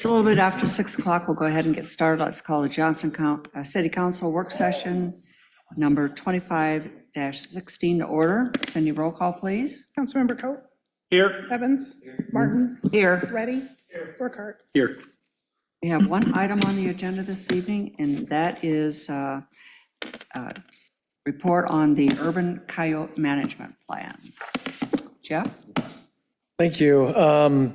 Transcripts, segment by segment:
a little bit after 6 o'clock. We'll go ahead and get started. Let's call the Johnston City Council work session number 25-16 to order. Cindy, roll call, please. Councilmember Coe, Here. Evans, Martin, Here. Reddy, Burkhart. Here. We have one item on the agenda this evening, and that is report on the urban coyote management plan. Jeff? Thank you.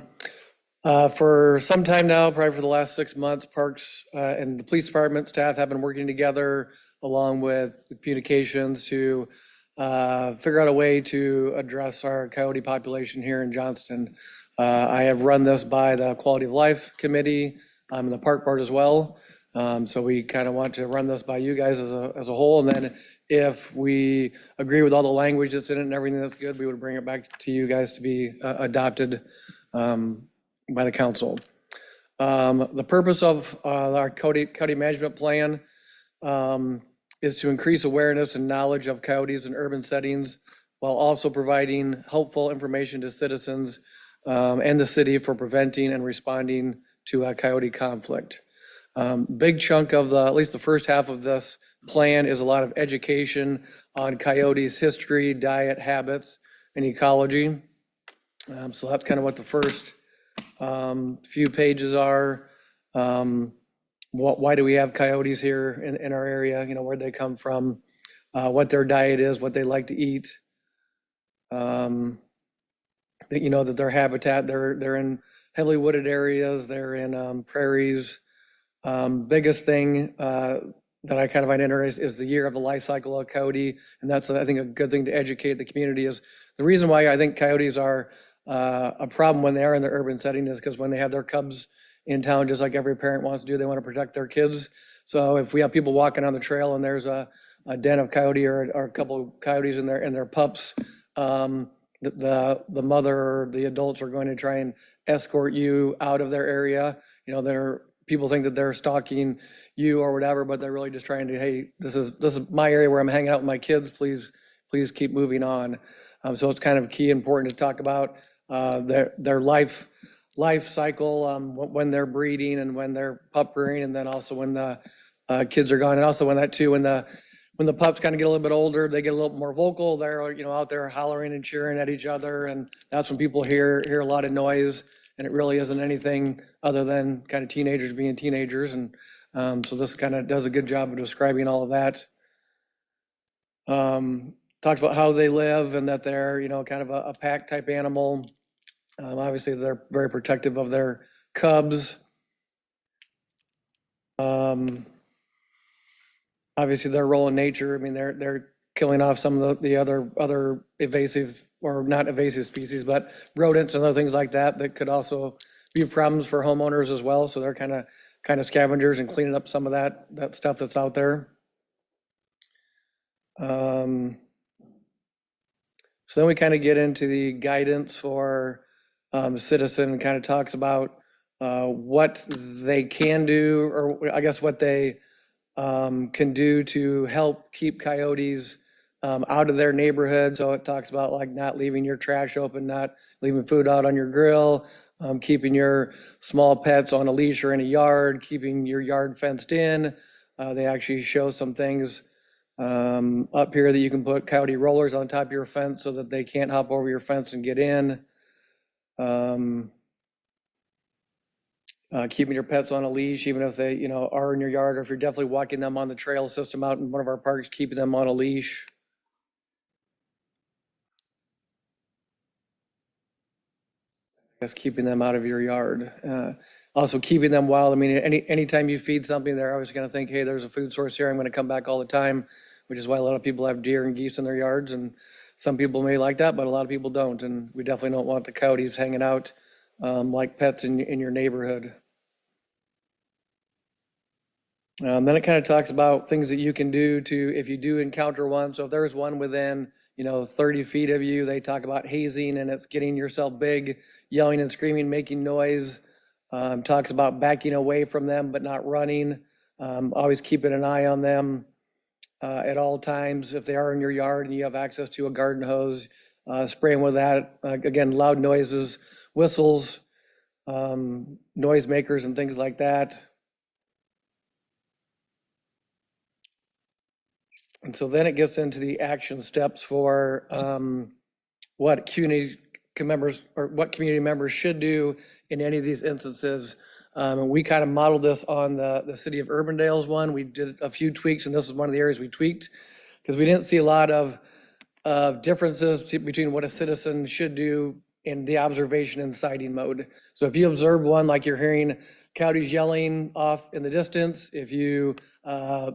For some time now, probably for the last 6 months, Parks and the police department staff have been working together along with the communications to figure out a way to address our coyote population here in Johnston. I have run this by the Quality of Life Committee and the Park Board as well. So we kind of want to run this by you guys as a whole, and then if we agree with all the language that's in it and everything that's good, we would bring it back to you guys to be adopted by the council. The purpose of our coyote management plan is to increase awareness and knowledge of coyotes in urban settings while also providing helpful information to citizens and the city for preventing and responding to a coyote conflict. Big chunk of at least the first half of this plan is a lot of education on coyotes' history, diet, habits, and ecology. So that's kind of what the first few pages are. Why do we have coyotes here in our area? You know, where'd they come from? What their diet is, what they like to eat. That you know that their habitat, they're in heavily wooded areas, they're in prairies. Biggest thing that I kind of find interesting is the year of the life cycle of coyote, and that's I think a good thing to educate the community. Is the reason why I think coyotes are a problem when they are in the urban setting is because when they have their cubs in town, just like every parent wants to do, they want to protect their kids. So if we have people walking on the trail and there's a den of coyote or a couple of coyotes and their pups, the mother or the adults are going to try and escort you out of their area. You know, people think that they're stalking you or whatever, but they're really just trying to, hey, this is my area where I'm hanging out with my kids. Please keep moving on. So it's kind of key, important to talk about their life cycle, when they're breeding and when they're pup rearing, and then also when the kids are gone, and also when the pups kind of get a little bit older, they get a little more vocal. They're out there hollering and cheering at each other, and that's when people hear a lot of noise, and it really isn't anything other than kind of teenagers being teenagers. And so this kind of does a good job of describing all of that. Talks about how they live and that they're kind of a pack type animal. Obviously, they're very protective of their cubs. Obviously, their role in nature. I mean, they're killing off some of the other invasive or not invasive species, but rodents and other things like that could also be problems for homeowners as well. So they're kind of scavengers and cleaning up some of that stuff that's out there. So then we kind of get into the guidance for citizen, and kind of talks about what they can do, or I guess what they can do to help keep coyotes out of their neighborhood. So it talks about like not leaving your trash open, not leaving food out on your grill, keeping your small pets on a leash or in a yard, keeping your yard fenced in. They actually show some things up here that you can put coyote rollers on top of your fence so that they can't hop over your fence and get in. Keeping your pets on a leash, even if they are in your yard, or if you're definitely walking them on the trail system out in one of our parks, keeping them on a leash. Just keeping them out of your yard. Also keeping them wild. I mean, anytime you feed something, they're always going to think, hey, there's a food source here, I'm going to come back all the time, which is why a lot of people have deer and geese in their yards, and some people may like that, but a lot of people don't, and we definitely don't want the coyotes hanging out like pets in your neighborhood. Then it kind of talks about things that you can do if you do encounter one. So if there's one within 30 feet of you, they talk about hazing, and it's getting yourself big, yelling and screaming, making noise. Talks about backing away from them but not running. Always keeping an eye on them at all times. If they are in your yard and you have access to a garden hose, spraying with that. Again, loud noises, whistles, noisemakers and things like that. And so then it gets into the action steps for what community members should do in any of these instances. And we kind of modeled this on the city of Urbandale's one. We did a few tweaks, and this is one of the areas we tweaked because we didn't see a lot of differences between what a citizen should do in the observation and sighting mode. So if you observe one, like you're hearing coyotes yelling off in the distance, if you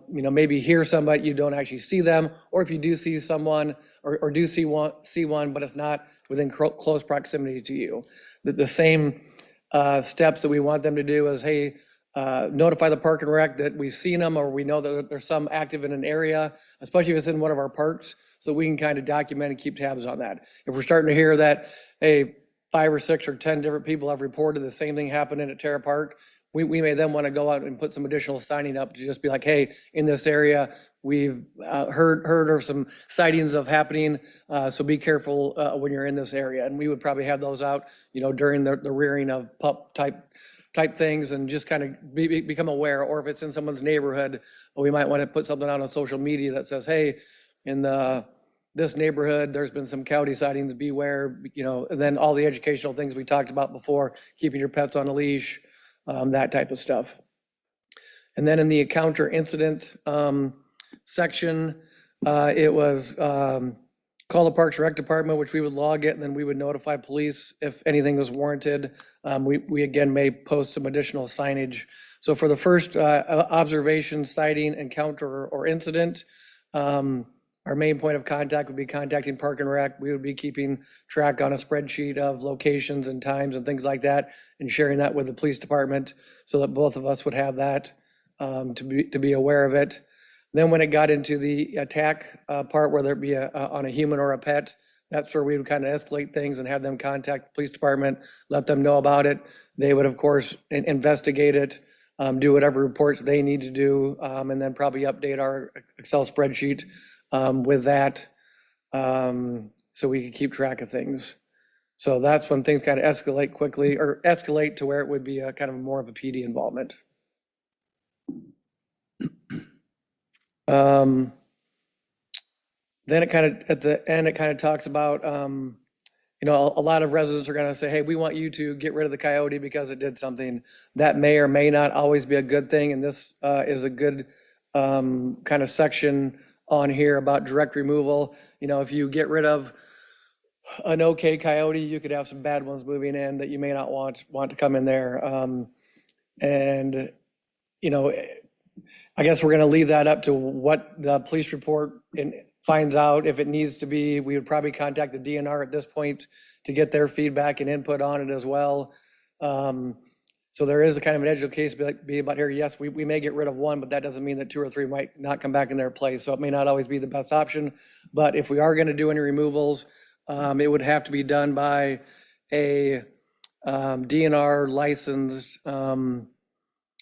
maybe hear somebody, you don't actually see them, or if you do see someone or do see one, but it's not within close proximity to you. The same steps that we want them to do is, hey, notify the park and rec that we've seen them, or we know that there's some active in an area, especially if it's in one of our parks, so we can kind of document and keep tabs on that. If we're starting to hear that, hey, 5 or 6 or 10 different people have reported the same thing happening at Terra Park, we may then want to go out and put some additional signing up to just be like, hey, in this area, we've heard of some sightings of happening, so be careful when you're in this area. And we would probably have those out, during the rearing of pup type things, and just kind of become aware. Or if it's in someone's neighborhood, we might want to put something out on social media that says, hey, in this neighborhood, there's been some coyote sightings, beware, and then all the educational things we talked about before, keeping your pets on a leash, that type of stuff. And then in the encounter incident section, it was call the Parks and Rec Department, which we would log it, and then we would notify police if anything was warranted. We again may post some additional signage. So for the first observation, sighting, encounter, or incident, our main point of contact would be contacting Park and Rec. We would be keeping track on a spreadsheet of locations and times and things like that, and sharing that with the police department so that both of us would have that to be aware of it. Then when it got into the attack part, whether it be on a human or a pet, that's where we would kind of escalate things and have them contact the police department, let them know about it. They would, of course, investigate it, do whatever reports they need to do, and then probably update our Excel spreadsheet with that, so we can keep track of things. So that's when things kind of escalate quickly, or escalate to where it would be a kind of more of a PD involvement. Then it kind of, at the end, it kind of talks about, a lot of residents are going to say, hey, we want you to get rid of the coyote because it did something. That may or may not always be a good thing, and this is a good kind of section on here about direct removal. If you get rid of an okay coyote, you could have some bad ones moving in that you may not want to come in there. I guess we're going to leave that up to what the police report finds out. If it needs to be, we would probably contact the DNR at this point to get their feedback and input on it as well. So there is a kind of an edge case be about here. Yes, we may get rid of one, but that doesn't mean that 2 or 3 might not come back in their place. So it may not always be the best option. But if we are going to do any removals, it would have to be done by a DNR licensed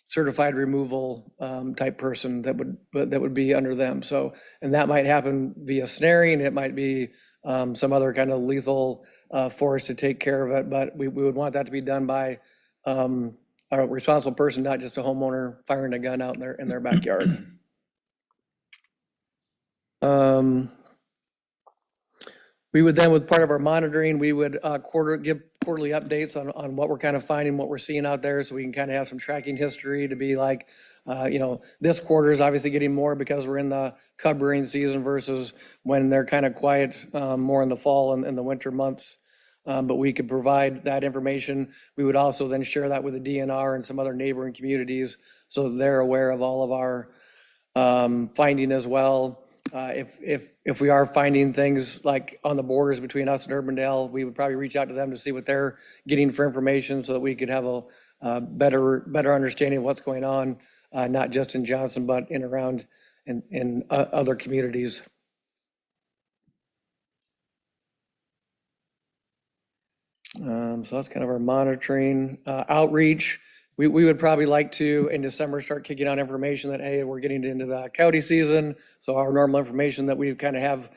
certified removal type person that would be under them. So, and that might happen via snaring. It might be some other kind of lethal force to take care of it. But we would want that to be done by a responsible person, not just a homeowner firing a gun out in their backyard. We would then, with part of our monitoring, we would give quarterly updates on what we're kind of finding, what we're seeing out there, so we can kind of have some tracking history to be like, this quarter is obviously getting more because we're in the cub rearing season versus when they're kind of quiet more in the fall and the winter months. But we could provide that information. We would also then share that with the DNR and some other neighboring communities so that they're aware of all of our finding as well. If we are finding things like on the borders between us and Urbandale, we would probably reach out to them to see what they're getting for information so that we could have a better understanding of what's going on, not just in Johnston, but around in other communities. So that's kind of our monitoring. Outreach. We would probably like to, in December, start kicking out information that, hey, we're getting into the coyote season. So our normal information that we kind of have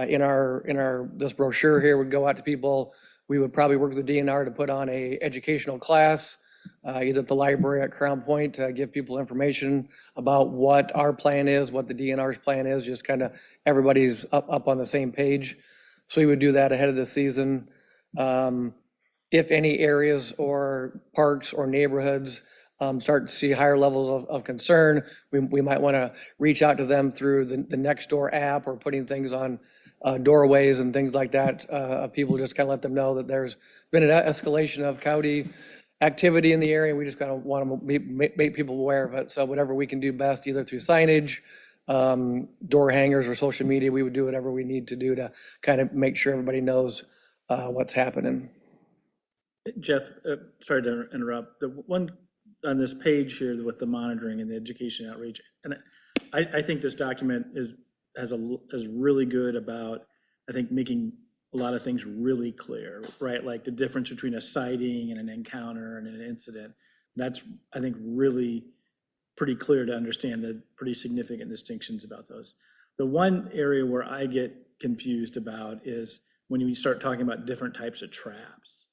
in this brochure here would go out to people we would probably work with the DNR to put on a educational class, either at the library at Crown Point, to give people information about what our plan is, what the DNR's plan is, just kind of everybody's up on the same page. So we would do that ahead of the season. If any areas or parks or neighborhoods start to see higher levels of concern, we might want to reach out to them through the Nextdoor app or putting things on doorways and things like that. People just kind of let them know that there's been an escalation of coyote activity in the area. We just kind of want to make people aware of it. So whatever we can do best, either through signage, door hangers, or social media, we would do whatever we need to do to kind of make sure everybody knows what's happening. Jeff, sorry to interrupt. The one on this page here with the monitoring and the education outreach, and I think this document is really good about, I think, making a lot of things really clear, right? Like the difference between a sighting and an encounter and an incident. That's, I think, really pretty clear to understand the pretty significant distinctions about those. The one area where I get confused about is when you start talking about different types of traps,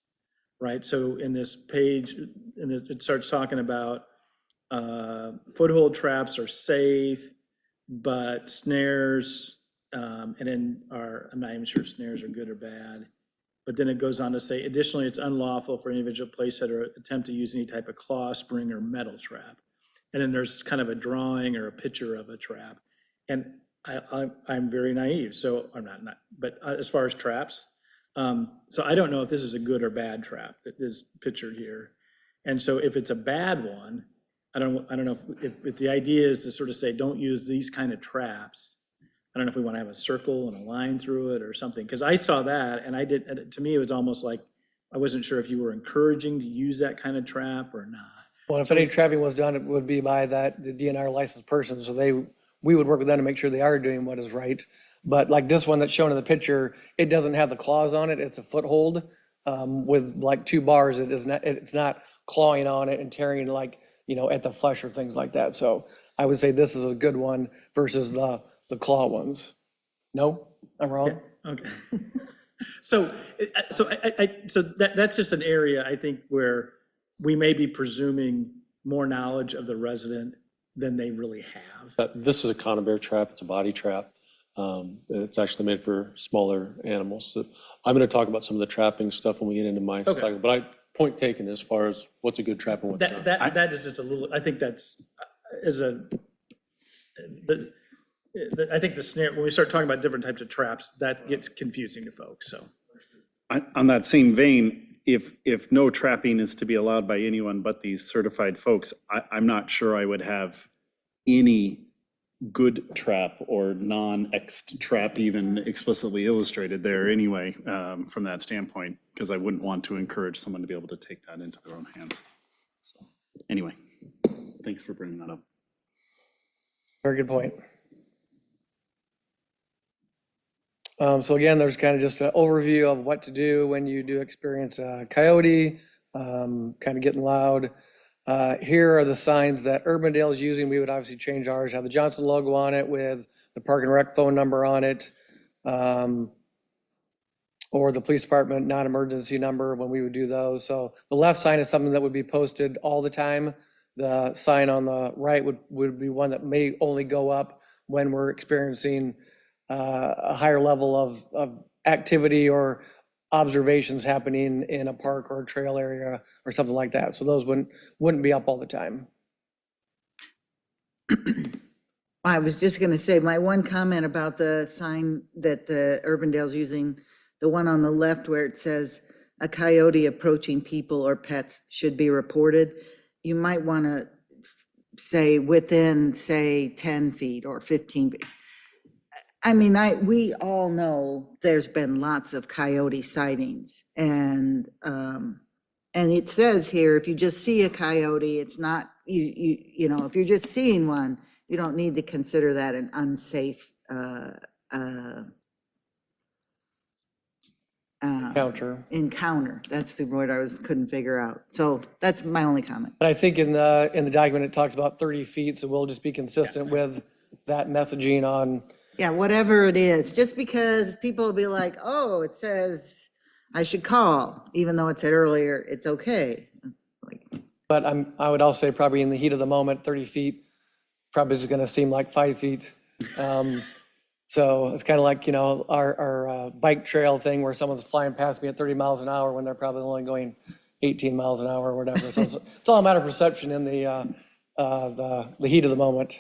right? So in this page, it starts talking about foothold traps are safe, but snares, and then I'm not even sure if snares are good or bad. But then it goes on to say, additionally, it's unlawful for an individual to place or attempt to use any type of claw, spring, or metal trap. And then there's kind of a drawing or a picture of a trap. And I'm very naive, so I'm not, but as far as traps, so I don't know if this is a good or bad trap that is pictured here. And so if it's a bad one, I don't know if the idea is to sort of say, don't use these kind of traps. I don't know if we want to have a circle and a line through it or something, because I saw that and to me, it was almost like, I wasn't sure if you were encouraging to use that kind of trap or not. Well, if any trapping was done, it would be by the DNR licensed person. So we would work with them to make sure they are doing what is right. But like this one that's shown in the picture, it doesn't have the claws on it. It's a foothold with like 2 bars. It's not clawing on it and tearing like, at the flesh or things like that. So I would say this is a good one versus the claw ones. No, I'm wrong. Yeah, okay. So that's just an area, I think, where we may be presuming more knowledge of the resident than they really have. This is a conibear trap. It's a body trap. It's actually made for smaller animals. So I'm going to talk about some of the trapping stuff when we get into my cycle. But point taken as far as what's a good trap and what's not. That is just a little. I think that's I think the snare, when we start talking about different types of traps, that gets confusing to folks. So on that same vein, if no trapping is to be allowed by anyone but these certified folks, I'm not sure I would have any good trap or non-X trap even explicitly illustrated there anyway, from that standpoint, because I wouldn't want to encourage someone to be able to take that into their own hands. So anyway, thanks for bringing that up. Very good point. So again, there's kind of just an overview of what to do when you do experience a coyote, kind of getting loud. Here are the signs that Urbandale is using. We would obviously change ours, have the Johnston logo on it with the Park and Rec phone number on it, or the police department non-emergency number when we would do those. So the left sign is something that would be posted all the time. The sign on the right would be one that may only go up when we're experiencing a higher level of activity or observations happening in a park or a trail area or something like that. So those wouldn't be up all the time. I was just going to say, my one comment about the sign that the Urbandale's using, the one on the left where it says a coyote approaching people or pets should be reported. You might want to say within, say, 10 feet or 15 feet. I mean, we all know there's been lots of coyote sightings, and it says here, if you just see a coyote, it's not, you know, if you're just seeing one, you don't need to consider that an unsafe encounter. That's the word couldn't figure out. So that's my only comment. But I think in the document, it talks about 30 feet, so we'll just be consistent with that messaging on. Yeah, whatever it is, just because people will be like, oh, it says I should call, even though it said earlier, it's okay. Like, But I would also say probably in the heat of the moment, 30 feet probably is gonna seem like 5 feet. So it's kind of like, our bike trail thing where someone's flying past me at 30 miles an hour when they're probably only going 18 miles an hour or whatever. So it's all a matter of perception in the heat of the moment.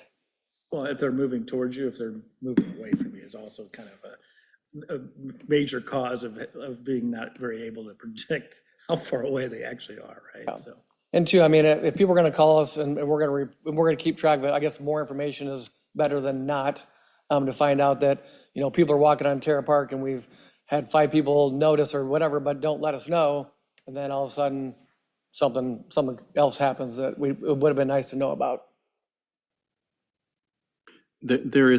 Well, if they're moving towards you, if they're moving away from you is also kind of a major cause of being not very able to predict how far away they actually are, right? Yeah. So, And two, I mean, if people are going to call us and we're going to keep track of it, I guess more information is better than not, to find out that, people are walking on Terra Park and we've had 5 people notice or whatever, but don't let us know. And then all of a sudden, something else happens that it would have been nice to know about. There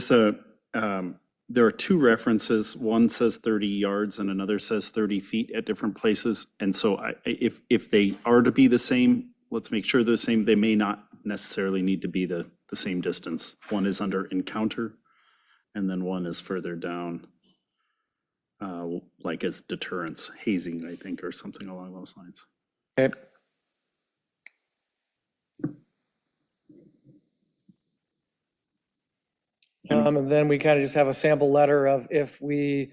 are 2 references. One says 30 yards and another says 30 feet at different places. And so if they are to be the same, let's make sure they're the same. They may not necessarily need to be the same distance. One is under encounter, and then one is further down, like as deterrence, hazing, I think, or something along those lines. Okay. And then we kind of just have a sample letter of if we're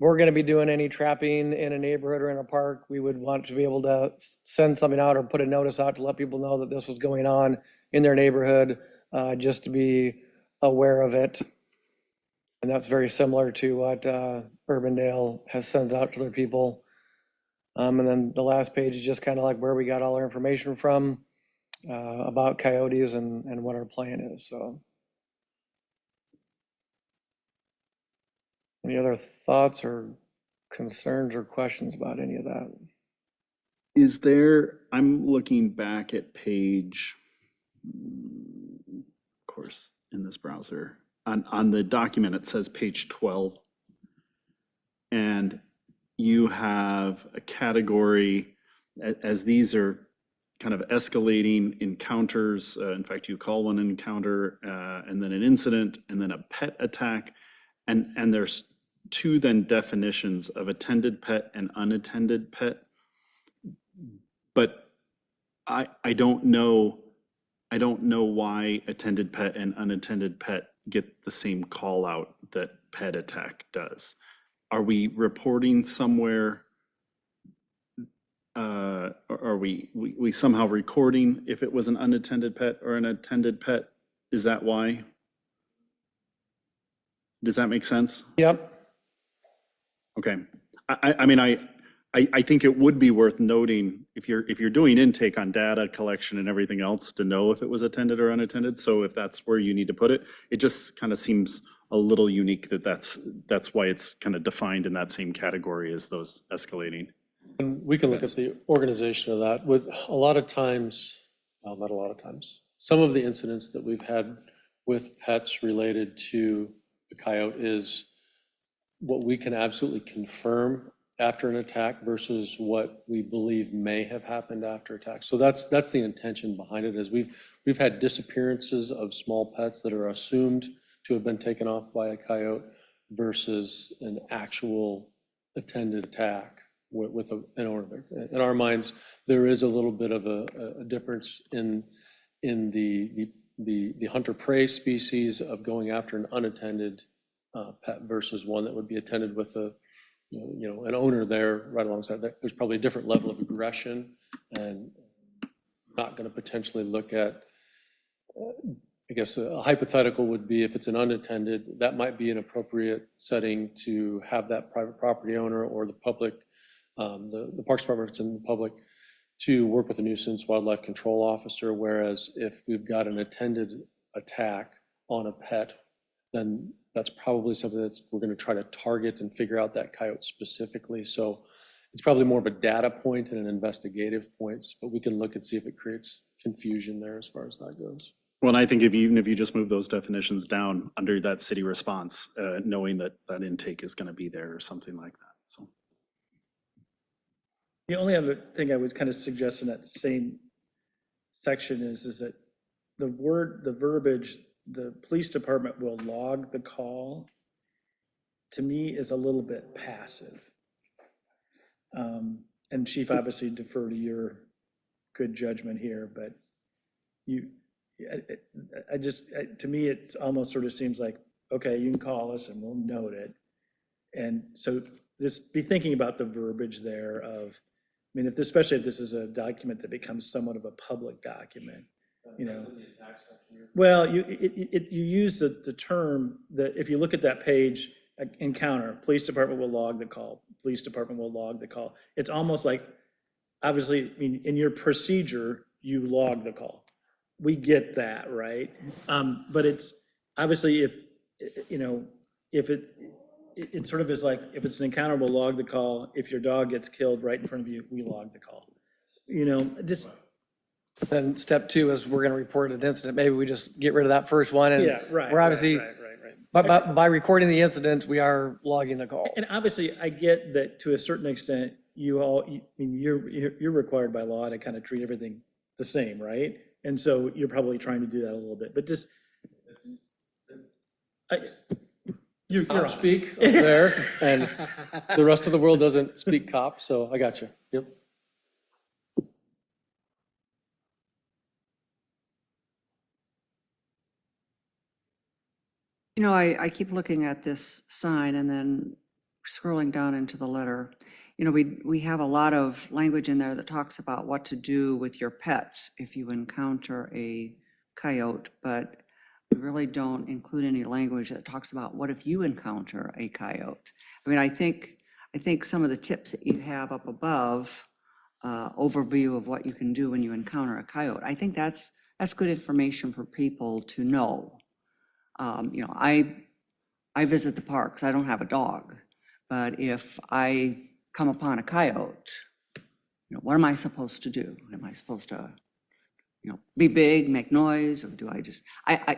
going to be doing any trapping in a neighborhood or in a park, we would want to be able to send something out or put a notice out to let people know that this was going on in their neighborhood, just to be aware of it. And that's very similar to what Urbandale sends out to their people. And then the last page is just kind of like where we got all our information from about coyotes and what our plan is. So, any other thoughts or concerns or questions about any of that? Is there, I'm looking back at page, of course, in this browser, on the document, it says page 12. And you have a category, as these are kind of escalating encounters. In fact, you call one an encounter, and then an incident, and then a pet attack. And there's 2 then definitions of attended pet and unattended pet. But I don't know why attended pet and unattended pet get the same call out that pet attack does. Are we reporting somewhere? Are we somehow recording if it was an unattended pet or an attended pet? Is that why? Does that make sense? Yep. Okay. I mean, I think it would be worth noting if you're doing intake on data collection and everything else to know if it was attended or unattended. So if that's where you need to put it, it just kind of seems a little unique that's why it's kind of defined in that same category as those escalating. And we can look at the organization of that. With a lot of times, well, not a lot of times, some of the incidents that we've had with pets related to the coyote is what we can absolutely confirm after an attack versus what we believe may have happened after attack. So that's the intention behind it, is we've had disappearances of small pets that are assumed to have been taken off by a coyote versus an actual attended attack with an owner. In our minds, there is a little bit of a difference in the hunter-prey species of going after an unattended pet versus one that would be attended with an owner there right alongside. There's probably a different level of aggression, and not going to potentially look at, I guess a hypothetical would be if it's an unattended, that might be an appropriate setting to have that private property owner or the public, the Parks Department, if it's in the public, to work with a nuisance wildlife control officer. Whereas if we've got an attended attack on a pet, then that's probably something that we're going to try to target and figure out that coyote specifically. So it's probably more of a data point and an investigative point, but we can look and see if it creates confusion there as far as that goes. Well, and I think even if you just move those definitions down under that city response, knowing that intake is going to be there or something like that. So the only other thing I would kind of suggest in that same section is that the verbiage, the police department will log the call, to me is a little bit passive. And Chief, obviously defer to your good judgment here, but to me, it almost sort of seems like, okay, you can call us and we'll note it. And so just be thinking about the verbiage there of, I mean, especially if this is a document that becomes somewhat of a public document, you know. Well, you use the term that, if you look at that page, encounter, police department will log the call, police department will log the call. It's almost like, obviously, I mean, in your procedure, you log the call. We get that, right? But it's, obviously, if, you know, if it sort of is like, if it's an encounter, we'll log the call. If your dog gets killed right in front of you, we log the call. You know, just. Then step 2 is we're going to report an incident. Maybe we just get rid of that first one. And Yeah, right. We're obviously, Right. but by recording the incident, we are logging the call. And obviously, I get that to a certain extent, I mean, you're required by law to kind of treat everything the same, right? And so you're probably trying to do that a little bit, but just. You're on. Speak up there, and the rest of the world doesn't speak cop, so I got you. Yep. You know, I keep looking at this sign and then scrolling down into the letter. You know, we have a lot of language in there that talks about what to do with your pets if you encounter a coyote, but we really don't include any language that talks about what if you encounter a coyote. I mean, I think some of the tips that you have up above, overview of what you can do when you encounter a coyote, I think that's good information for people to know. You know, I visit the parks. I don't have a dog, but if I come upon a coyote, you know, what am I supposed to do? Am I supposed to, you know, be big, make noise, or do I just,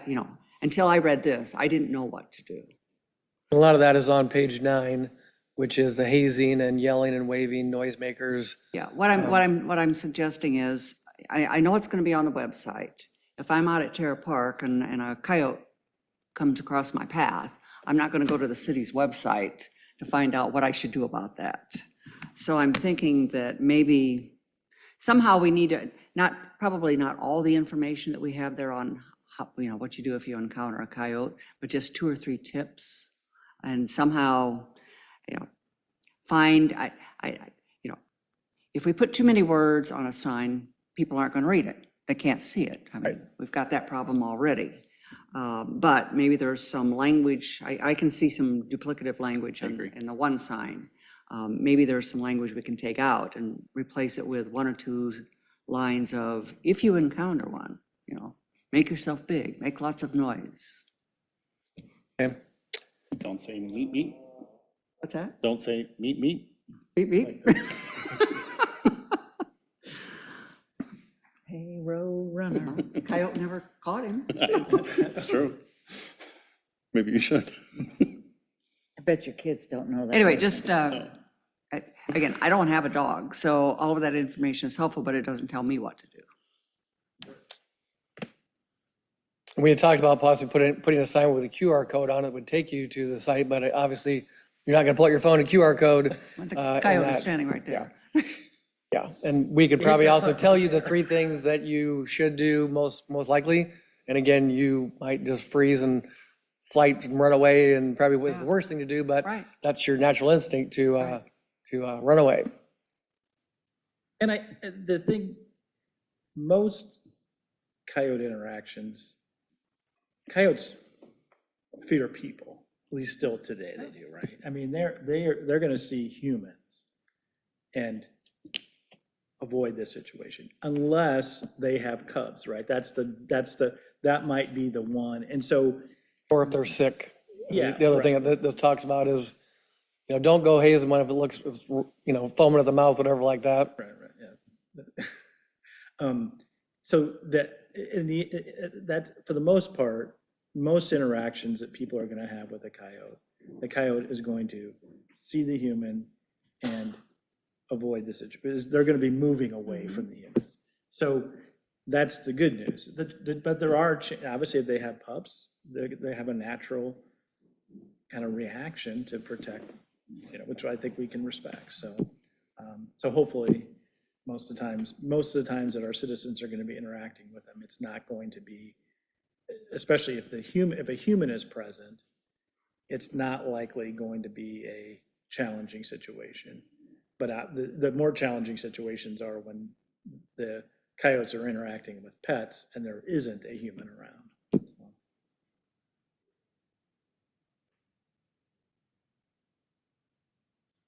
you know, until I read this, I didn't know what to do. A lot of that is on page 9, which is the hazing and yelling and waving noisemakers. Yeah, what I'm suggesting is, I know it's going to be on the website. If I'm out at Terra Park and a coyote comes across my path, I'm not going to go to the city's website to find out what I should do about that. So I'm thinking that maybe somehow we need to, probably not all the information that we have there on how, you know, what you do if you encounter a coyote, but just 2 or 3 tips. And somehow, you know, you know, if we put too many words on a sign, people aren't going to read it. They can't see it. I mean, we've got that problem already. But maybe there's some language, I can see some duplicative language in the one sign. Maybe there's some language we can take out and replace it with 1 or 2 lines of, if you encounter one, you know, make yourself big, make lots of noise. Okay. Don't say meat, meat. What's that? Don't say meat, meat. Beep, beep. Payroll runner. Coyote never caught him. That's true. Maybe you should. I bet your kids don't know that. Anyway, just, again, I don't have a dog, so all of that information is helpful, but it doesn't tell me what to do. We had talked about possibly putting a sign with a QR code on it that would take you to the site, but obviously you're not going to pull out your phone and QR code. The coyote is standing right there. Yeah, and we could probably also tell you the 3 things that you should do most likely. And again, you might just freeze and flight and run away, and probably was the worst thing to do, but Right. that's your natural instinct to run away. And the thing, most coyote interactions, coyotes fear people, at least still today they do, right? I mean, they're going to see humans and avoid this situation unless they have cubs, right? That might be the one. And so, Or if they're sick. Yeah, The other thing that this talks about is, you know, don't go hazing one if it looks, you know, foaming at the mouth, whatever like that. right, yeah. So that for the most part, most interactions that people are going to have with the coyote is going to see the human and avoid the situation. They're going to be moving away from the humans. So that's the good news. But there are, obviously, if they have pups, they have a natural kind of reaction to protect, you know, which I think we can respect. So So hopefully, most of the times that our citizens are going to be interacting with them, it's not going to be, especially if a human is present, it's not likely going to be a challenging situation. But the more challenging situations are when the coyotes are interacting with pets and there isn't a human around.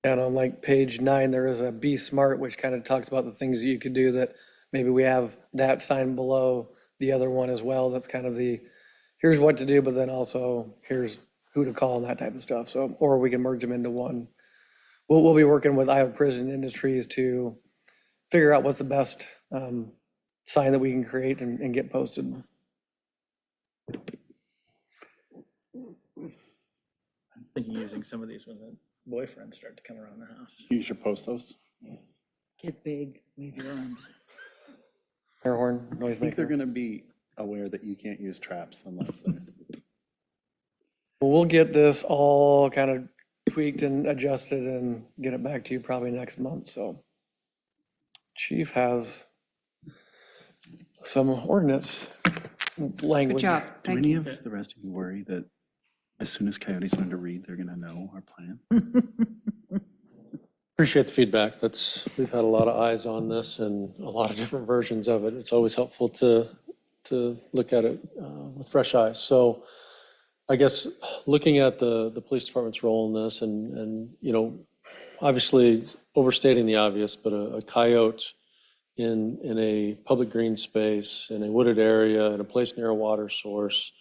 And on like page 9, there is a Be Smart, which kind of talks about the things that you could do that maybe we have that sign below the other one as well. That's kind of the, here's what to do, but then also here's who to call and that type of stuff. So, or we can merge them into one. We'll be working with Iowa Prison Industries to figure out what's the best sign that we can create and get posted. I'm thinking using some of these when the boyfriends start to come around the house. You should post those. Get big, wave your arms. Air horn, I noise think they're maker. gonna be aware that you can't use traps unless there's. Well, we'll get this all kind of tweaked and adjusted and get it back to you probably next month, so. Chief has some ordinance Good language. job, Do thank any you. of the rest of you worry that as soon as coyotes learn to read, they're gonna know our plan? Appreciate the feedback. We've had a lot of eyes on this and a lot of different versions of it. It's always helpful to look at it with fresh eyes. So I guess looking at the police department's role in this and obviously overstating the obvious, but a coyote in a public green space, in a wooded area, in a place near a water source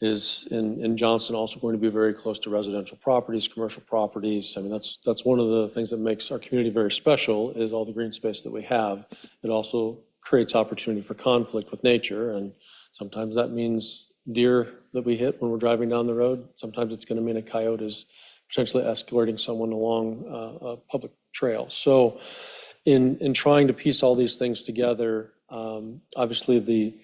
is in Johnston also going to be very close to residential properties, commercial properties. I mean, that's one of the things that makes our community very special is all the green space that we have. It also creates opportunity for conflict with nature, and sometimes that means deer that we hit when we're driving down the road. Sometimes it's going to mean a coyote is potentially escorting someone along a public trail. So in trying to piece all these things together, obviously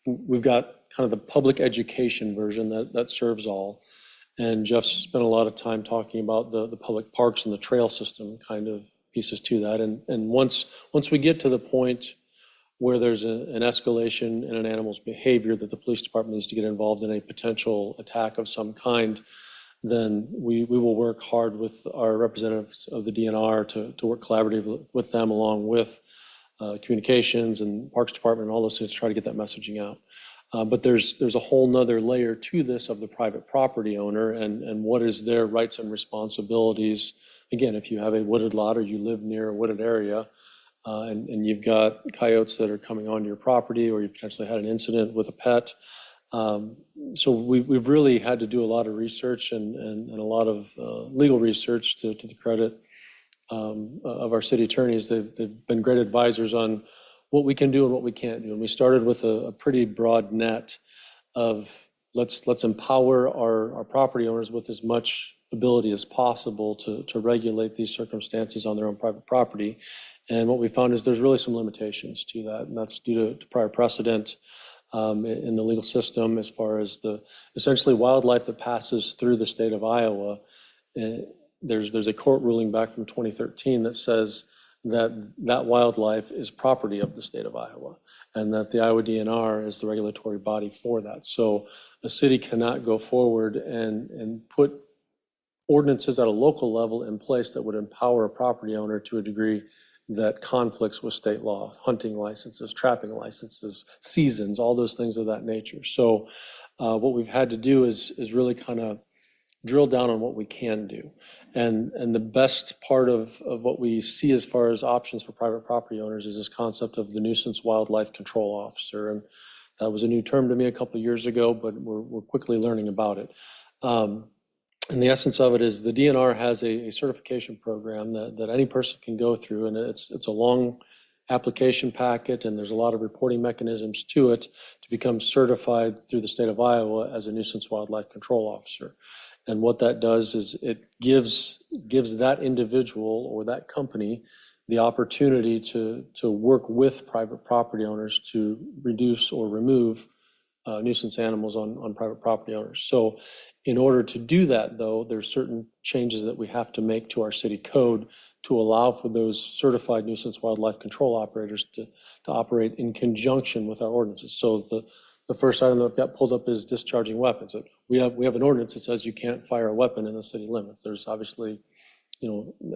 we've got kind of the public education version that serves all. And Jeff spent a lot of time talking about the public parks and the trail system kind of pieces to that. And once we get to the point where there's an escalation in an animal's behavior that the police department needs to get involved in a potential attack of some kind, then we will work hard with our representatives of the DNR to work collaboratively with them along with communications and parks department and all those things to try to get that messaging out. But there's a whole nother layer to this of the private property owner and what is their rights and responsibilities. Again, if you have a wooded lot or you live near a wooded area and you've got coyotes that are coming onto your property or you've potentially had an incident with a pet. So we've really had to do a lot of research and a lot of legal research to the credit of our city attorneys. They've been great advisors on what we can do and what we can't do. And we started with a pretty broad net of let's empower our property owners with as much ability as possible to regulate these circumstances on their own private property. And what we found is there's really some limitations to that, and that's due to prior precedent in the legal system as far as the essentially wildlife that passes through the state of Iowa. There's a court ruling back from 2013 that says that wildlife is property of the state of Iowa and that the Iowa DNR is the regulatory body for that. So a city cannot go forward and put ordinances at a local level in place that would empower a property owner to a degree that conflicts with state law, hunting licenses, trapping licenses, seasons, all those things of that nature. So what we've had to do is really kind of drill down on what we can do. And the best part of what we see as far as options for private property owners is this concept of the nuisance wildlife control officer. And that was a new term to me a couple of years ago, but we're quickly learning about it. And the essence of it is the DNR has a certification program that any person can go through, and it's a long application packet, and there's a lot of reporting mechanisms to it to become certified through the state of Iowa as a nuisance wildlife control officer. And what that does is it gives that individual or that company the opportunity to work with private property owners to reduce or remove nuisance animals on private property owners. So in order to do that, though, there's certain changes that we have to make to our city code to allow for those certified nuisance wildlife control operators to operate in conjunction with our ordinances. So the first item that I've got pulled up is discharging weapons. We have an ordinance that says you can't fire a weapon in the city limits. There's obviously,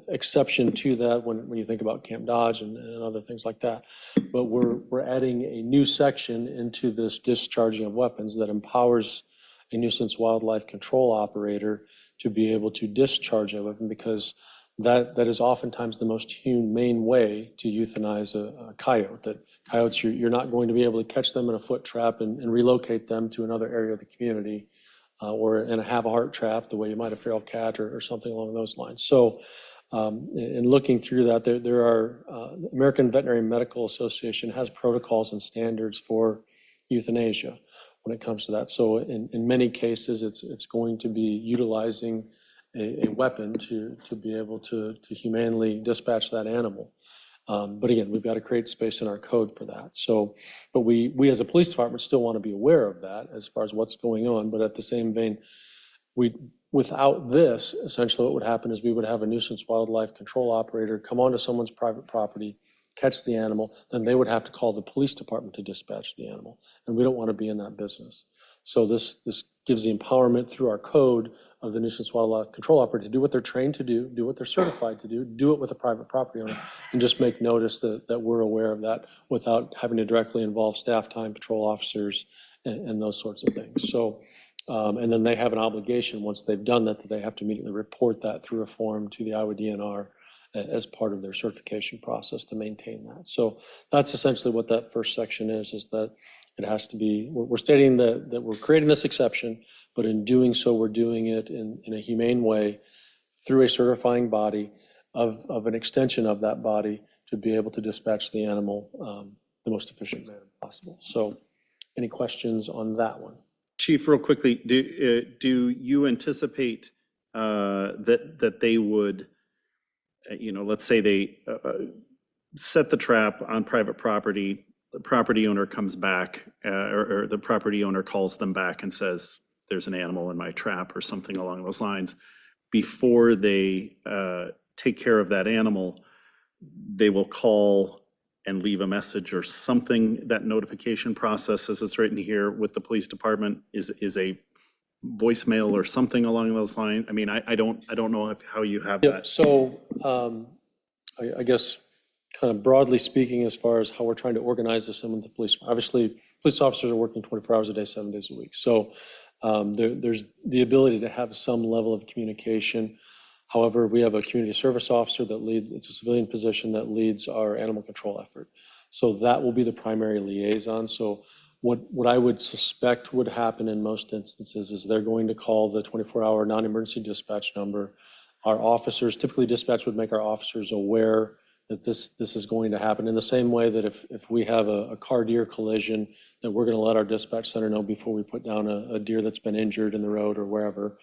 exception to that when you think about Camp Dodge and other things like that. But we're adding a new section into this discharging of weapons that empowers a nuisance wildlife control operator to be able to discharge a weapon, because that is oftentimes the most humane way to euthanize a coyote. That coyotes, you're not going to be able to catch them in a foot trap and relocate them to another area of the community, or in a have-a-heart trap, the way you might a feral cat or something along those lines. So in looking through that, there are, American Veterinary Medical Association has protocols and standards for euthanasia when it comes to that. So in many cases, it's going to be utilizing a weapon to be able to humanely dispatch that animal. But again, we've got to create space in our code for that. So, but we as a police department still want to be aware of that as far as what's going on. But at the same vein, without this, essentially what would happen is we would have a nuisance wildlife control operator come onto someone's private property, catch the animal, then they would have to call the police department to dispatch the animal. And we don't want to be in that business. So this gives the empowerment through our code of the nuisance wildlife control operator to do what they're trained to do what they're certified to do it with a private property owner, and just make notice that we're aware of that without having to directly involve staff time, patrol officers, and those sorts of things. So, and then they have an obligation once they've done that they have to immediately report that through a form to the Iowa DNR as part of their certification process to maintain that. So that's essentially what that first section is that it has to be, we're stating that we're creating this exception, but in doing so, we're doing it in a humane way through a certifying body of an extension of that body to be able to dispatch the animal the most efficient manner possible. So any questions on that one? Chief, real quickly, do you anticipate that they would, let's say they set the trap on private property, the property owner comes back, or the property owner calls them back and says, there's an animal in my trap or something along those lines. Before they take care of that animal, they will call and leave a message or something. That notification process, as it's written here with the police department, is a voicemail or something along those lines. I mean, I don't know how you have Yeah, that. so I guess kind of broadly speaking, as far as how we're trying to organize this in with the police, obviously police officers are working 24 hours a day, 7 days a week. So there's the ability to have some level of communication. However, we have a community service officer that leads, it's a civilian position that leads our animal control effort. So that will be the primary liaison. So what I would suspect would happen in most instances is they're going to call the 24-hour non-emergency dispatch number. Our officers, typically dispatch would make our officers aware that this is going to happen, in the same way that if we have a car deer collision, that we're going to let our dispatch center know before we put down a deer that's been injured in the road or wherever.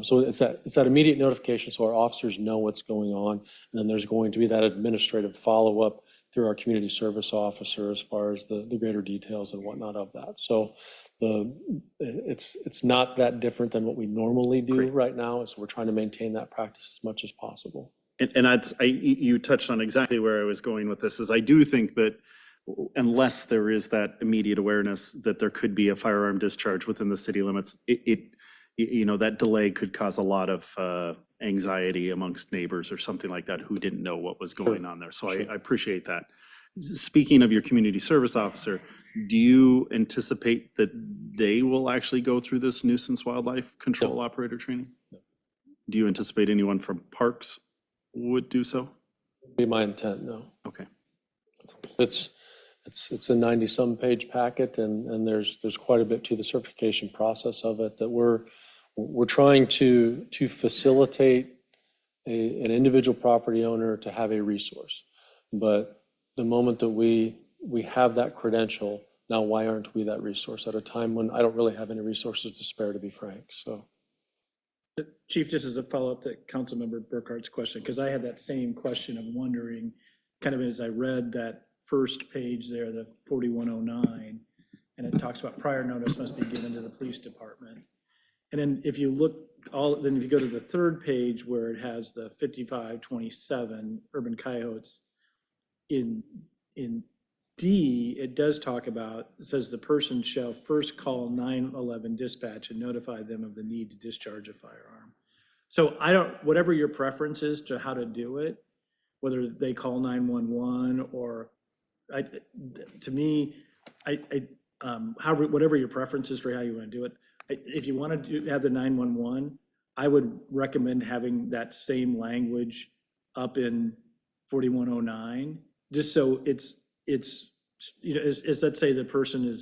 So it's that immediate notification, so our officers know what's going on, and then there's going to be that administrative follow-up through our community service officer as far as the greater details and whatnot of that. So it's not that different than what we normally do right now, so we're trying to maintain that practice as much as possible. And you touched on exactly where I was going with this, is I do think that unless there is that immediate awareness that there could be a firearm discharge within the city limits, that delay could cause a lot of anxiety amongst neighbors or something like that who didn't know what was going on there. So I appreciate that. Speaking of your community service officer, do you anticipate that they will actually go through this nuisance wildlife control operator training? Do you anticipate anyone from parks would do so? Be my intent, no. Okay. It's a 90-some page packet, and there's quite a bit to the certification process of it that we're trying to facilitate an individual property owner to have a resource. But the moment that we have that credential, now why aren't we that resource at a time when I don't really have any resources to spare, to be frank? So. Chief, just as a follow-up to Councilmember Burkhart's question, because I had that same question of wondering, kind of as I read that first page there, the 4109, and it talks about prior notice must be given to the police department. And then if you look then if you go to the third page where it has the 5527 urban coyotes, in D, it does talk about, it says the person shall first call 911 dispatch and notify them of the need to discharge a firearm. So whatever your preference is to how to do it, whether they call 911 or, to me, whatever your preference is for how you want to do it, if you want to have the 911, I would recommend having that same language up in 4109, just so it's let's say the person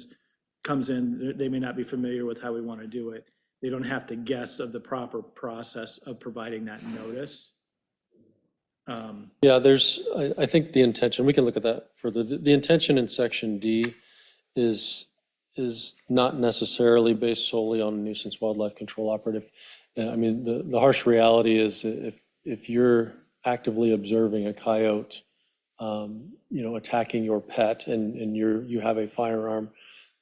comes in, they may not be familiar with how we want to do it. They don't have to guess of the proper process of providing that notice. Yeah, I think the intention, we can look at that further. The intention in section D is not necessarily based solely on a nuisance wildlife control operative. I mean, the harsh reality is if you're actively observing a coyote, attacking your pet and you have a firearm,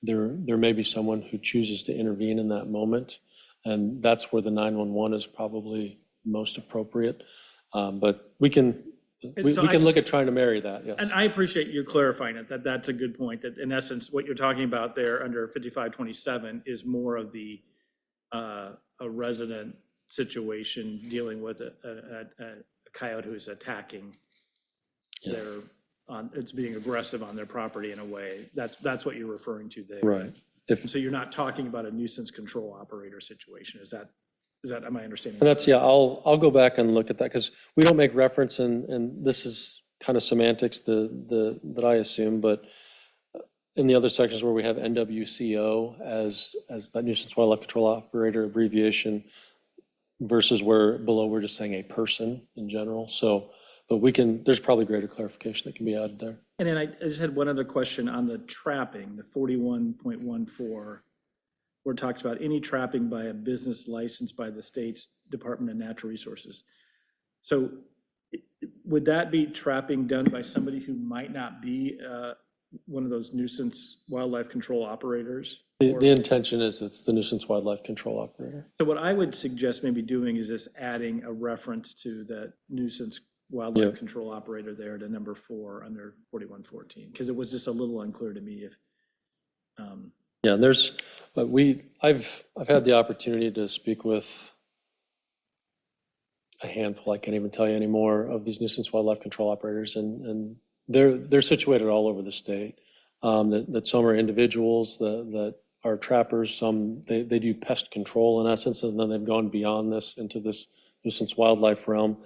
there may be someone who chooses to intervene in that moment. And that's where the 911 is probably most appropriate. But we can look at trying to marry that, yes. And I appreciate you clarifying it, that's a good point, that in essence, what you're talking about there under 5527 is more of the a resident situation dealing with a coyote who's attacking it's being aggressive on their property in a way. That's what you're referring to there. Right. So you're not talking about a nuisance control operator situation. Is that, am I understanding? And that's, yeah, I'll go back and look at that because we don't make reference, and this is kind of semantics that I assume, but in the other sections where we have NWCO as that nuisance wildlife control operator abbreviation versus where below we're just saying a person in general. So, but there's probably greater clarification that can be added there. And then I just had one other question on the trapping, the 41.14, where it talks about any trapping by a business licensed by the state's Department of Natural Resources. So would that be trapping done by somebody who might not be one of those nuisance wildlife control operators? The intention is it's the nuisance wildlife control operator. So what I would suggest maybe doing is just adding a reference to that nuisance wildlife control operator there to number 4 under 4114, because it was just a little unclear to me if. Yeah, I've had the opportunity to speak with a handful, I can't even tell you anymore, of these nuisance wildlife control operators, and they're situated all over the state. That some are individuals that are trappers, some they do pest control in essence, and then they've gone beyond this into this nuisance wildlife realm.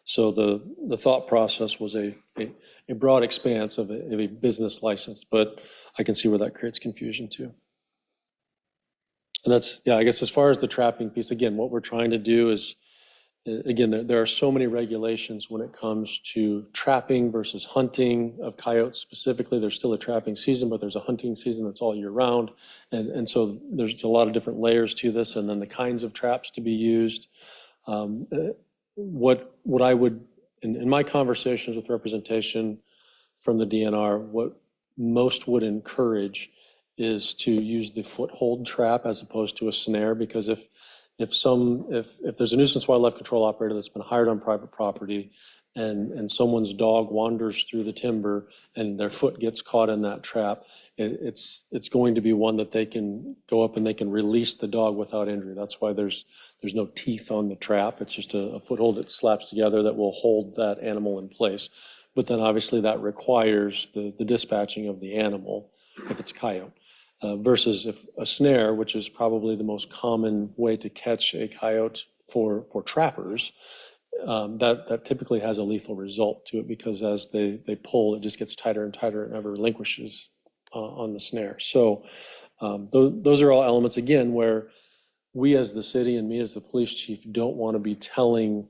So the thought process was a broad expanse of a business license, but I can see where that creates confusion too. And that's, yeah, I guess as far as the trapping piece, again, what we're trying to do is, again, there are so many regulations when it comes to trapping versus hunting of coyotes specifically. There's still a trapping season, but there's a hunting season that's all year round. And so there's a lot of different layers to this, and then the kinds of traps to be used. What I would, in my conversations with representation from the DNR, what most would encourage is to use the foothold trap as opposed to a snare, because if there's a nuisance wildlife control operator that's been hired on private property and someone's dog wanders through the timber and their foot gets caught in that trap, it's going to be one that they can go up and they can release the dog without injury. That's why there's no teeth on the trap. It's just a foothold that slaps together that will hold that animal in place. But then obviously that requires the dispatching of the animal if it's coyote. Versus if a snare, which is probably the most common way to catch a coyote for trappers, that typically has a lethal result to it, because as they pull, it just gets tighter and tighter and never relinquishes on the snare. So those are all elements, again, where we as the city and me as the police chief don't want to be telling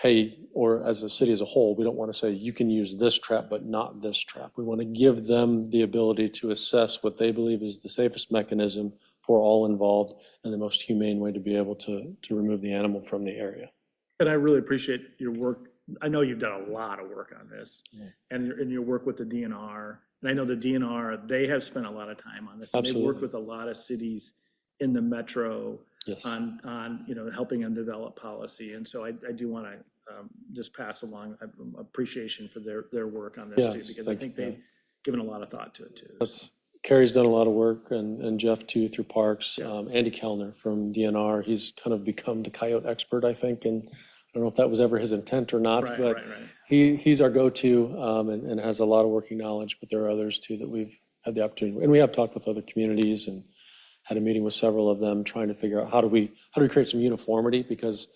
hey, or as a city as a whole, we don't want to say you can use this trap but not this trap. We want to give them the ability to assess what they believe is the safest mechanism for all involved and the most humane way to be able to remove the animal from the area. And I really appreciate your work. I know you've done a lot of work on this, and your work with the DNR And I know the DNR, they have spent a lot of time on this. And they've worked Absolutely. with a lot of cities in the metro Yes. on, you know, helping them develop policy. And so I do want to just pass along appreciation for their work on this too, Yes, because I thank think you. they've given a lot of thought to it too. That's, Carrie's done a lot of work, and Jeff too, through Parks. Andy Kellner from DNR, he's kind of become the coyote expert, I think, and I don't know if that was ever his intent or not, Right, but right, right. he's our go-to, and has a lot of working knowledge, but there are others too that we've had the opportunity, and we have talked with other communities and had a meeting with several of them, trying to figure out how do we create some uniformity, because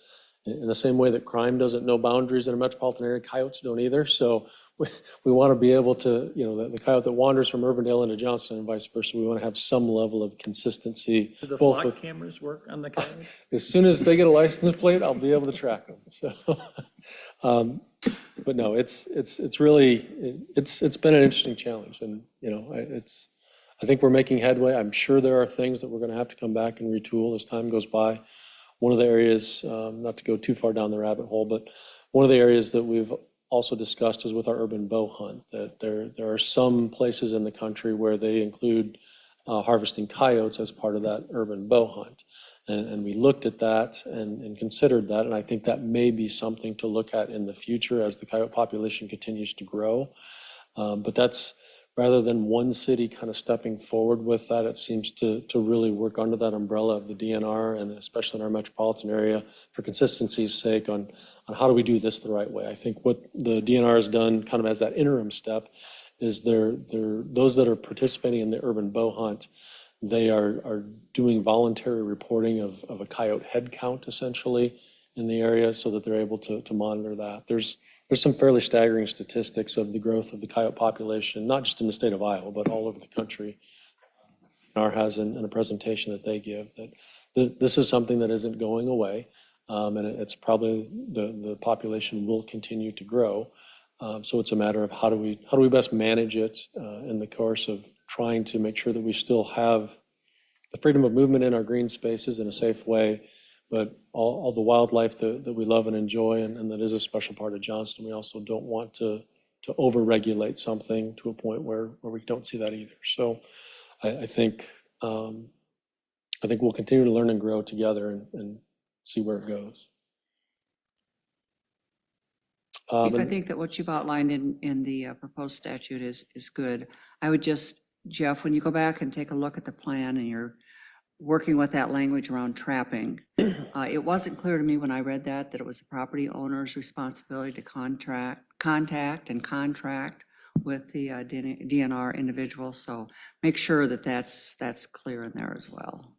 in the same way that crime doesn't know boundaries in a metropolitan area, coyotes don't either. So we want to be able to, you know, the coyote that wanders from Urbandale into Johnston and vice versa, we want to have some level of consistency. Do the both flock with, cameras work on the coyotes? as soon as they get a license plate, I'll be able to track them. So, but no, it's really, it's been an interesting challenge, and, you know, I think we're making headway. I'm sure there are things that we're going to have to come back and retool as time goes by. One of the areas, not to go too far down the rabbit hole, but one of the areas that we've also discussed is with our urban bow hunt, that there are some places in the country where they include harvesting coyotes as part of that urban bow hunt. And we looked at that and considered that, and I think that may be something to look at in the future as the coyote population continues to grow. But that's, rather than one city kind of stepping forward with that, it seems to really work under that umbrella of the DNR, and especially in our metropolitan area, for consistency's sake, on how do we do this the right way. I think what the DNR has done kind of as that interim step is those that are participating in the urban bow hunt, they are doing voluntary reporting of a coyote head count essentially in the area, so that they're able to monitor that. There's some fairly staggering statistics of the growth of the coyote population, not just in the state of Iowa, but all over the country. NAR has in a presentation that they give, that this is something that isn't going away, and it's probably the population will continue to grow. So it's a matter of how do we best manage it in the course of trying to make sure that we still have the freedom of movement in our green spaces in a safe way, but all the wildlife that we love and enjoy, and that is a special part of Johnston. We also don't want to over-regulate something to a point where we don't see that either. So I think we'll continue to learn and grow together and see where it goes. If I think that what you've outlined in the proposed statute is good, I would just, Jeff, when you go back and take a look at the plan and you're working with that language around trapping, it wasn't clear to me when I read that it was the property owner's responsibility to contact and contract with the DNR individual. So make sure that that's clear in there as well.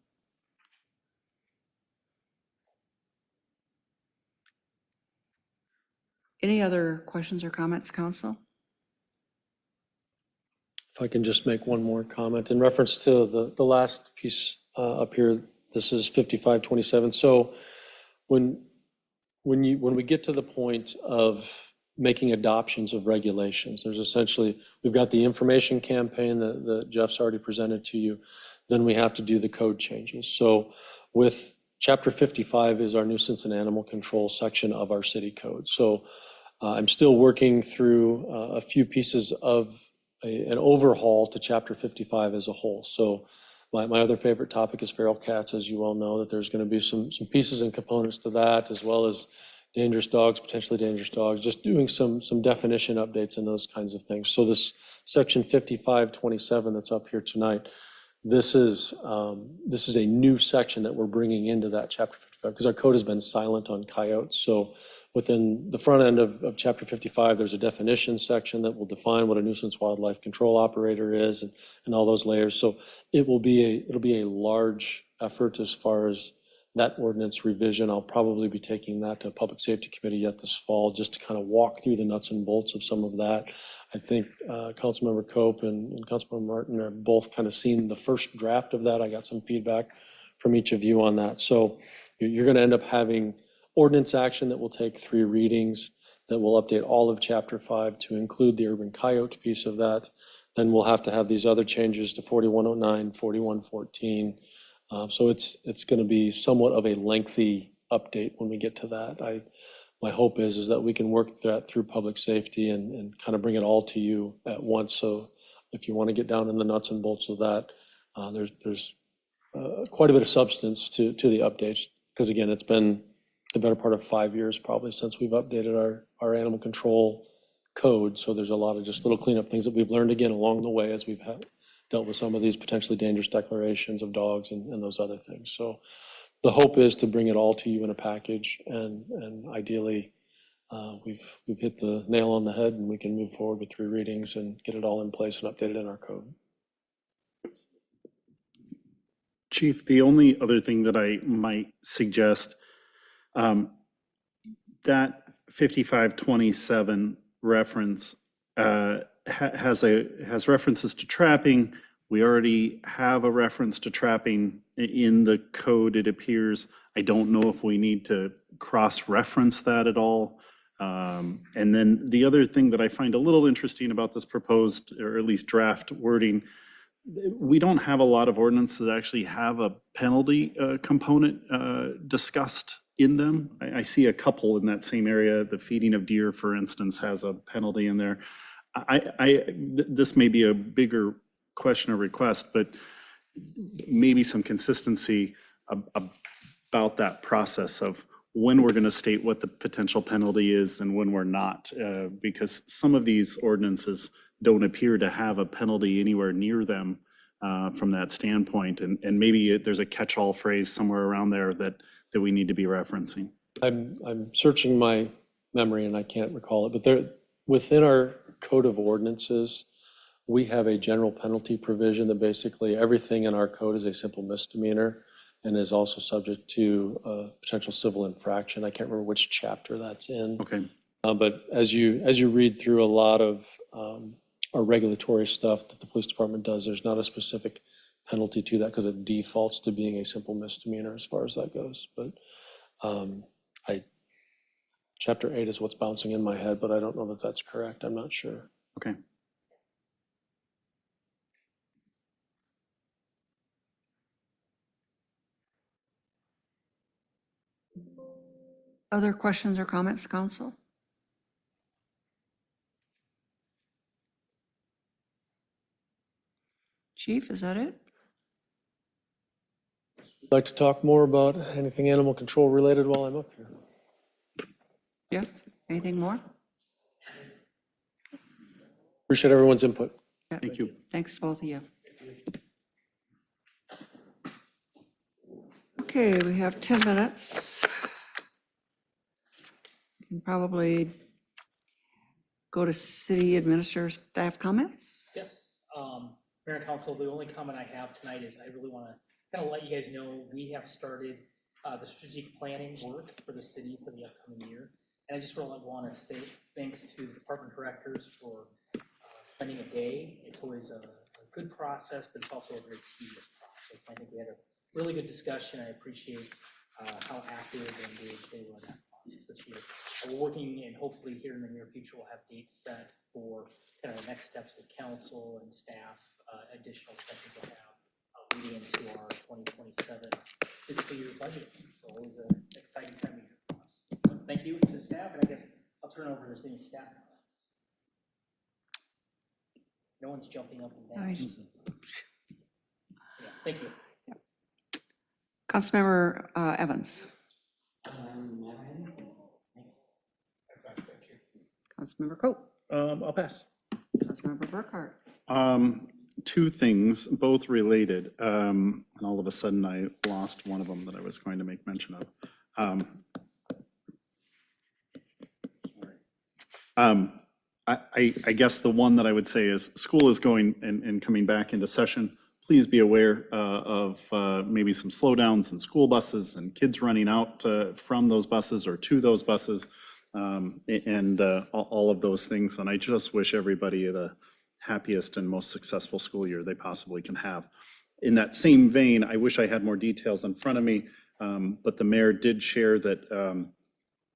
Any other questions or comments, council? If I can just make one more comment in reference to the last piece up here. This is 5527. So when we get to the point of making adoptions of regulations, there's essentially, we've got the information campaign that Jeff's already presented to you. Then we have to do the code changes. So with Chapter 55 is our nuisance and animal control section of our city code. So I'm still working through a few pieces of an overhaul to Chapter 55 as a whole. So my other favorite topic is feral cats, as you all know, that there's going to be some pieces and components to that, as well as dangerous dogs, potentially dangerous dogs, just doing some definition updates and those kinds of things. So this section 5527 that's up here tonight, this is a new section that we're bringing into that Chapter 55, because our code has been silent on coyotes. So within the front end of Chapter 55, there's a definition section that will define what a nuisance wildlife control operator is and all those layers. So it'll be a large effort as far as that ordinance revision. I'll probably be taking that to a public safety committee yet this fall, just to kind of walk through the nuts and bolts of some of that. I think Councilmember Cope and Councilmember Martin are both kind of seen the first draft of that. I got some feedback from each of you on that. So you're going to end up having ordinance action that will take 3 readings, that will update all of Chapter 5 to include the urban coyote piece of that. Then we'll have to have these other changes to 4109, 4114. So it's going to be somewhat of a lengthy update when we get to that. My hope is that we can work that through public safety and kind of bring it all to you at once. So if you want to get down in the nuts and bolts of that, there's quite a bit of substance to the updates. Because again, it's been the better part of 5 years probably since we've updated our animal control code. So there's a lot of just little cleanup things that we've learned again along the way as we've dealt with some of these potentially dangerous declarations of dogs and those other things. So the hope is to bring it all to you in a package, and ideally we've hit the nail on the head, and we can move forward with 3 readings and get it all in place and updated in our code. Chief, the only other thing that I might suggest, that 5527 reference has references to trapping. We already have a reference to trapping in the code, it appears. I don't know if we need to cross-reference that at all. And then the other thing that I find a little interesting about this proposed, or at least draft wording, we don't have a lot of ordinances that actually have a penalty component discussed in them. I see a couple in that same area. The feeding of deer, for instance, has a penalty in there. This may be a bigger question or request, but maybe some consistency about that process of when we're going to state what the potential penalty is and when we're not, because some of these ordinances don't appear to have a penalty anywhere near them from that standpoint. And maybe there's a catch-all phrase somewhere around there that we need to be referencing. I'm searching my memory and I can't recall it, but there, within our code of ordinances, we have a general penalty provision that basically everything in our code is a simple misdemeanor and is also subject to a potential civil infraction. I can't remember which chapter that's in. Okay. But as you read through a lot of our regulatory stuff that the police department does, there's not a specific penalty to that because it defaults to being a simple misdemeanor as far as that goes. But chapter 8 is what's bouncing in my head, but I don't know that that's correct. I'm not sure. Okay. Other questions or comments, council? Chief, is that it? Like to talk more about anything animal control related while I'm up here? Jeff, anything more? Appreciate everyone's input. Yeah. Thank you. Thanks to both of you. Okay, we have 10 minutes. We can probably go to city administrator staff comments. Yes, Mayor and Council, the only comment I have tonight is I really want to kind of let you guys know we have started the strategic planning work for the city for the upcoming year. And I just really want to say thanks to the department directors for spending a day. It's always a good process, but it's also a very tedious process. I think we had a really good discussion. I appreciate how active and engaged they were in that process this year. We're working, and hopefully here in the near future, we'll have dates set for kind of the next steps with council and staff, additional sessions we'll have leading into our 2027 fiscal year budget. So always an exciting time of year for us. Thank you to staff, and I guess I'll turn over if there's any staff comments. No one's jumping up and down. Nice. Yeah, thank you. Councilmember Evans. Councilmember Coe. I'll pass. Councilmember Burkhart. Two things, both related, and all of a sudden I lost one of them that I was going to make mention of. I guess the one that I would say is school is going and coming back into session. Please be aware of maybe some slowdowns in school buses and kids running out from those buses or to those buses, and all of those things. And I just wish everybody the happiest and most successful school year they possibly can have. In that same vein, I wish I had more details in front of me, but the mayor did share that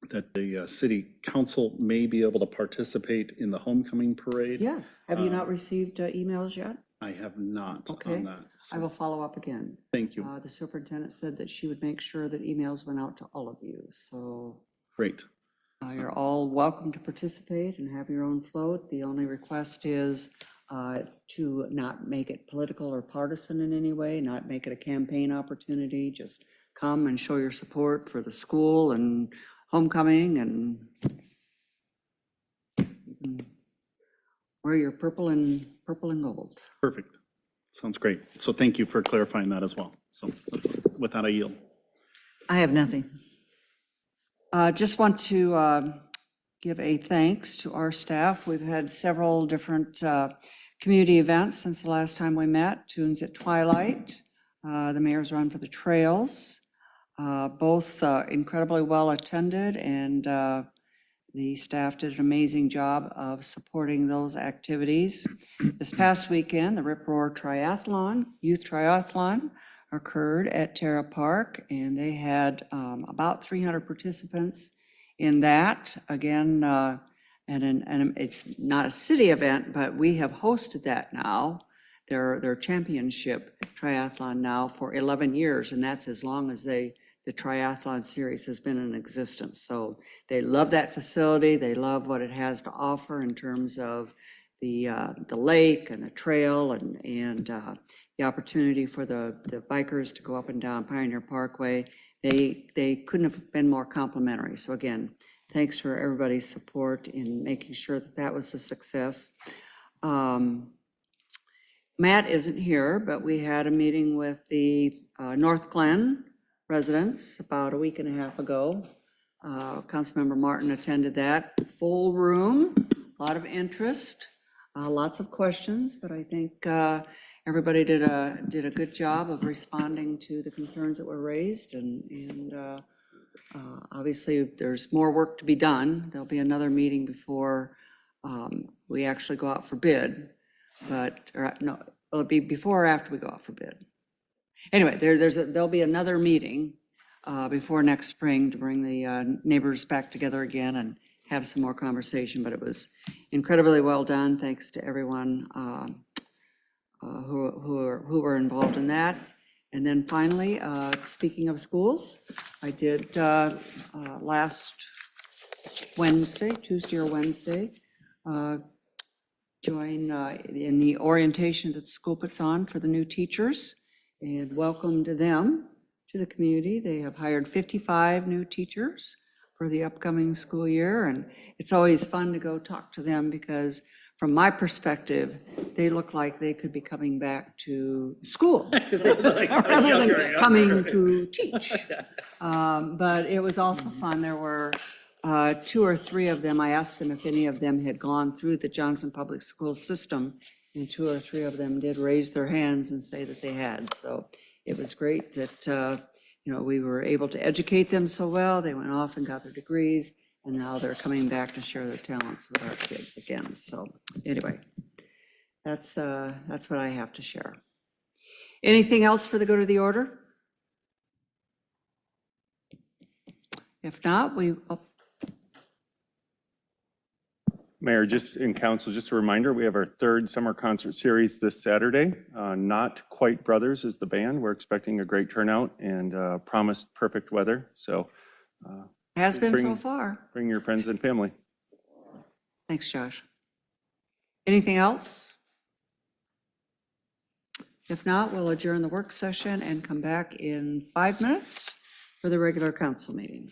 that the city council may be able to participate in the homecoming parade. Yes. Have you not received emails yet? I have not Okay. on that. I will follow up again. Thank you. The superintendent said that she would make sure that emails went out to all of you. So Great. you're all welcome to participate and have your own float. The only request is to not make it political or partisan in any way, not make it a campaign opportunity, just come and show your support for the school and homecoming and wear your purple and gold. Perfect. Sounds great. So thank you for clarifying that as well. So with that, I yield. I have nothing. Just want to give a thanks to our staff. We've had several different community events since the last time we met. Tunes at Twilight, the Mayor's Run for the Trails, both incredibly well attended, and the staff did an amazing job of supporting those activities. This past weekend, the Rip Roar Triathlon, Youth Triathlon, occurred at Terra Park, and they had about 300 participants in that. Again, and it's not a city event, but we have hosted that now, their championship triathlon now for 11 years, and that's as long as the triathlon series has been in existence. So they love that facility. They love what it has to offer in terms of the lake and the trail and the opportunity for the bikers to go up and down Pioneer Parkway. They couldn't have been more complimentary. So again, thanks for everybody's support in making sure that that was a success. Matt isn't here, but we had a meeting with the North Glen residents about a week and a half ago. Councilmember Martin attended that. Full room, a lot of interest, lots of questions, but I think everybody did a good job of responding to the concerns that were raised, and obviously there's more work to be done. There'll be another meeting before we actually go out for bid, no, it'll be before or after we go out for bid. Anyway, there'll be another meeting before next spring to bring the neighbors back together again and have some more conversation, but it was incredibly well done. Thanks to everyone who were involved in that. And then finally, speaking of schools, I did last Wednesday, Tuesday or Wednesday, join in the orientation that the school puts on for the new teachers and welcomed them to the community. They have hired 55 new teachers for the upcoming school year, and it's always fun to go talk to them because from my perspective, they look like they could be coming back to school rather than coming to teach. But it was also fun. There were 2 or 3 of them. I asked them if any of them had gone through the Johnston Public School system, and 2 or 3 of them did raise their hands and say that they had. So it was great that we were able to educate them so well. They went off and got their degrees, and now they're coming back to share their talents with our kids again. So anyway, that's what I have to share. Anything else for the good of the order? If not, Mayor, just in council, just a reminder, we have our 3rd summer concert series this Saturday. Not Quite Brothers is the band. We're expecting a great turnout and promised perfect weather. So has been so far. Bring your friends and family. Thanks, Josh. Anything else? If not, we'll adjourn the work session and come back in 5 minutes for the regular council meeting.